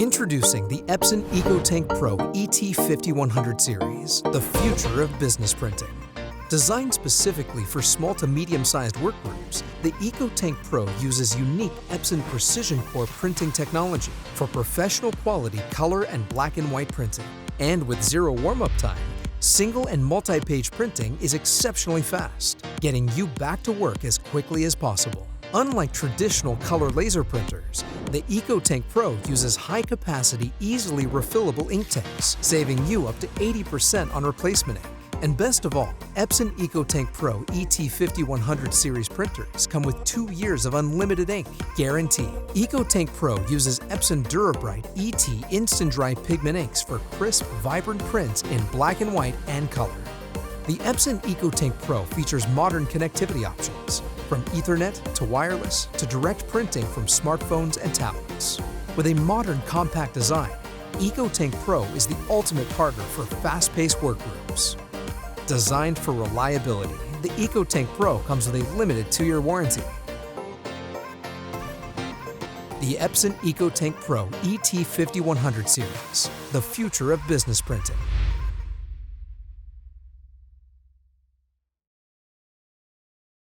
Introducing the Epson EcoTank Pro ET-5100 Series, the future of business printing. Designed specifically for small to medium-sized workgroups, the EcoTank Pro uses unique Epson Precision Core printing technology for professional quality color and black and white printing. And with zero warm-up time, single and multi-page printing is exceptionally fast, getting you back to work as quickly as possible. Unlike traditional color laser printers, the EcoTank Pro uses high-capacity, easily refillable ink tanks, saving you up to 80% on replacement ink. And best of all, Epson EcoTank Pro ET-5100 Series printers come with 2 years of unlimited ink, guaranteed. EcoTank Pro uses Epson DuraBrite ET Instant Dry Pigment inks for crisp, vibrant prints in black and white and color. The Epson EcoTank Pro features modern connectivity options, from Ethernet to wireless to direct printing from smartphones and tablets. With a modern compact design, EcoTank Pro is the ultimate partner for fast-paced workgroups. Designed for reliability, the EcoTank Pro comes with a limited 2-year warranty. The Epson EcoTank Pro ET-5100 Series, the future of business printing.